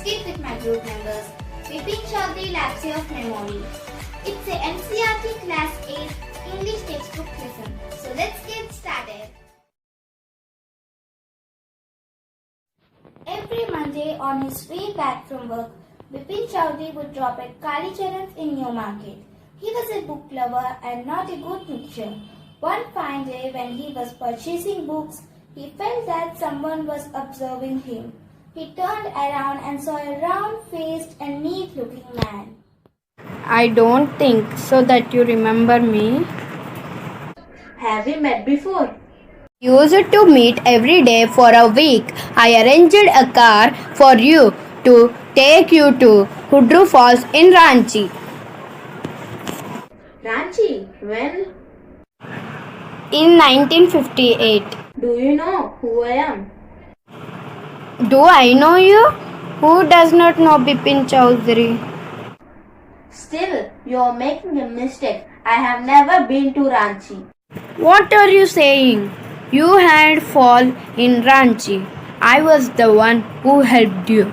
skit with my group members. Bipin Chaudhary Lapse of Memory. It's a NCERT Class 8 English textbook lesson. So let's get started. Every Monday on his way back from work, Bipin Chaudhary would drop at Kalicharan's in Newmarket. He was a book lover and not a good mixture. One fine day when he was purchasing books, he felt that someone was observing him. He turned around and saw a round-faced and neat-looking man. I don't think so that you remember me. Have we met before? Used to meet every day for a week. I arranged a car for you to take you to Hudru Falls in Ranchi. Ranchi, when? In 1958. Do you know who I am? Do I know you? Who does not know Bipin Chaudhary? Still, you are making a mistake. I have never been to Ranchi. What are you saying? You had fall in Ranchi. I was the one who helped you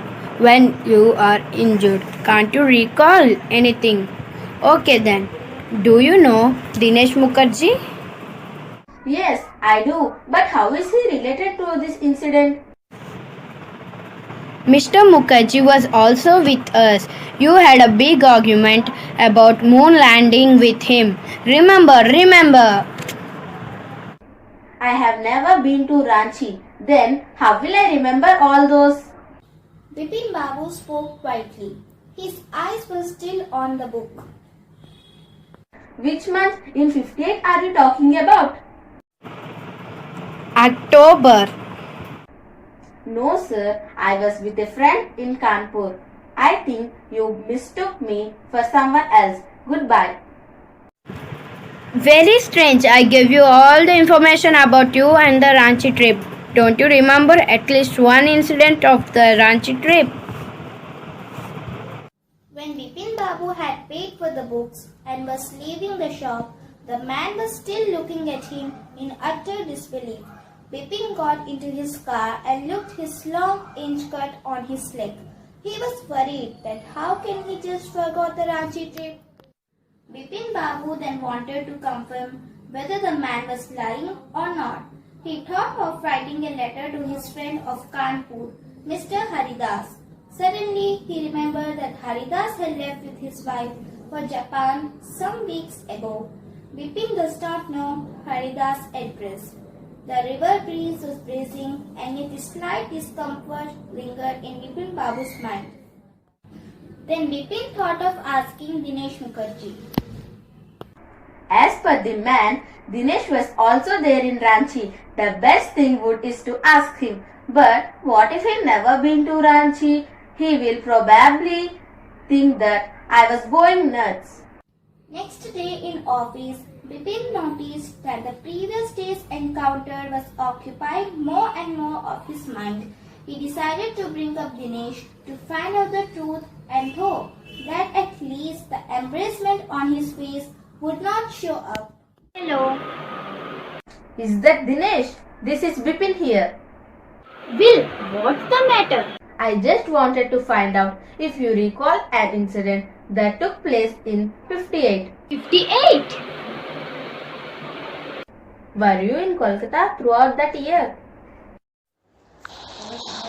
when you are injured. Can't you recall anything? Okay then. Do you know Dinesh Mukherjee? Yes, I do. But how is he related to this incident? Mr. Mukherjee was also with us. You had a big argument about moon landing with him. Remember. I have never been to Ranchi. Then, how will I remember all those? Bipin Babu spoke quietly. His eyes were still on the book. Which month in 58 are you talking about? October. No, sir. I was with a friend in Kanpur. I think you mistook me for someone else. Goodbye. Very strange. I gave you all the information about you and the Ranchi trip. Don't you remember at least one incident of the Ranchi trip? When Bipin Babu had paid for the books and was leaving the shop, the man was still looking at him in utter disbelief. Bipin got into his car and looked his long inch cut on his leg. He was worried that how can he just forgot the Ranchi trip? Bipin Babu then wanted to confirm whether the man was lying or not. He thought of writing a letter to his friend of Kanpur, Mr. Haridas. Suddenly, he remembered that Haridas had left with his wife for Japan some weeks ago. Bipin does not know Haridas' address. The river breeze was breezing and yet a slight discomfort lingered in Bipin Babu's mind. Then Bipin thought of asking Dinesh Mukherjee. As per the man, Dinesh was also there in Ranchi. The best thing is to ask him. But what if he never been to Ranchi? He will probably think that I was going nuts. Next day in office, Bipin noticed that the previous day's encounter was occupying more and more of his mind. He decided to bring up Dinesh to find out the truth and hope that at least the embarrassment on his face would not show up. Hello. Is that Dinesh? This is Bipin here. Will, what's the matter? I just wanted to find out if you recall an incident that took place in 58. 58? Were you in Kolkata throughout that year?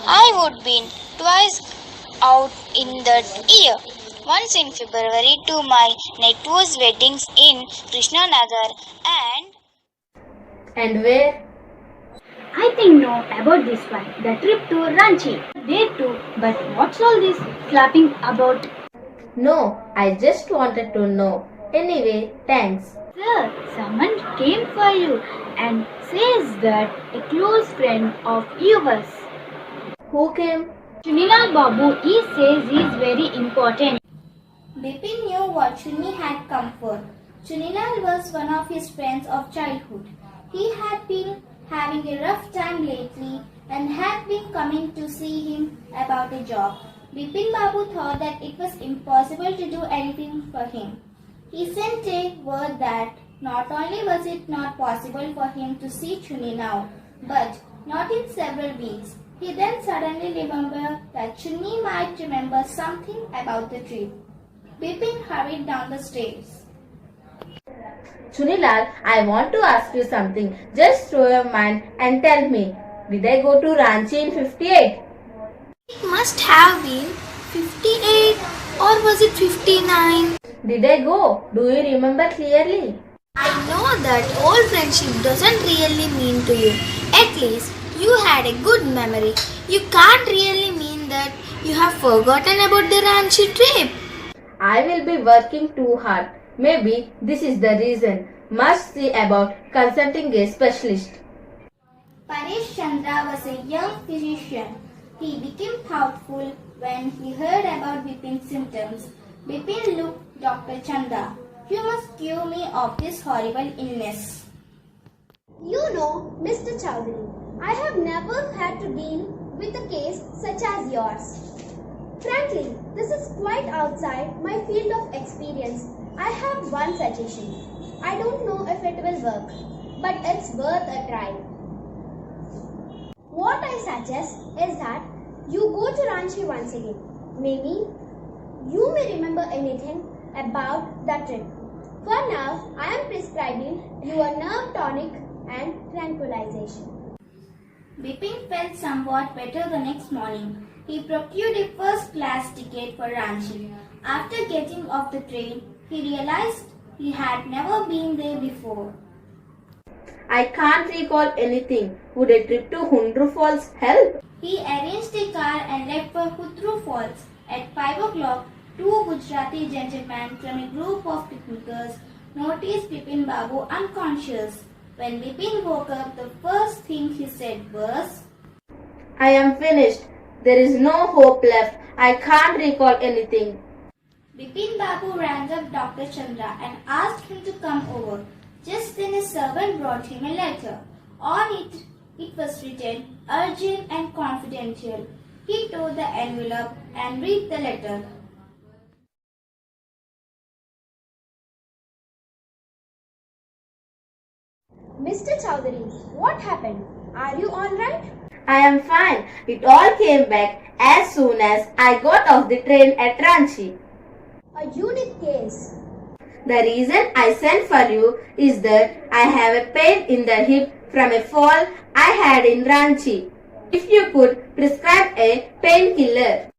I would been twice out in that year. Once in February to my nephew's weddings in Krishnanagar And where? I think know about this one, the trip to Ranchi. There too, but what's all this flapping about? No, I just wanted to know. Anyway, thanks. Sir, someone came for you and says that a close friend of yours. Who came? Chunilal Babu, he says he is very important. Bipin knew what Chuni had come for. Chunilal was one of his friends of childhood. He had been having a rough time lately and had been coming to see him about a job. Bipin Babu thought that it was impossible to do anything for him. He sent a word that not only was it not possible for him to see Chuni now, but not in several weeks. He then suddenly remembered that Chunni might remember something about the trip. Bipin hurried down the stairs. Chunilal, I want to ask you something. Just throw your mind and tell me. Did I go to Ranchi in 58? It must have been 58 or was it 59? Did I go? Do you remember clearly? I know that old friendship doesn't really mean to you. At least you had a good memory. You can't really mean that you have forgotten about the Ranchi trip. I will be working too hard. Maybe this is the reason. Must see about consulting a specialist. Paresh Chandra was a young physician. He became thoughtful when he heard about Bipin's symptoms. Bipin looked Dr. Chanda. You must cure me of this horrible illness. You know, Mr. Chowdhury, I have never had to deal with a case such as yours. Frankly, this is quite outside my field of experience. I have one suggestion. I don't know if it will work, but it's worth a try. What I suggest is that you go to Ranchi once again. Maybe you may remember anything about that trip. For now, I am prescribing you a nerve tonic and tranquilization. Bipin felt somewhat better the next morning. He procured a first-class ticket for Ranchi. After getting off the train, he realized he had never been there before. I can't recall anything. Would a trip to Hundru Falls help? He arranged a car and left for Hundru Falls. At 5 o'clock, two Gujarati gentlemen from a group of picnickers noticed Bipin Babu unconscious. When Bipin woke up, the first thing he said was, I am finished. There is no hope left. I can't recall anything. Bipin Babu rang up Dr. Chandra and asked him to come over. Just then a servant brought him a letter. On it was written, urgent and confidential. He tore the envelope and read the letter. Mr. Chowdhury, what happened? Are you alright? I am fine. It all came back as soon as I got off the train at Ranchi. A unique case. The reason I sent for you is that I have a pain in the hip from a fall I had in Ranchi. If you could prescribe a painkiller.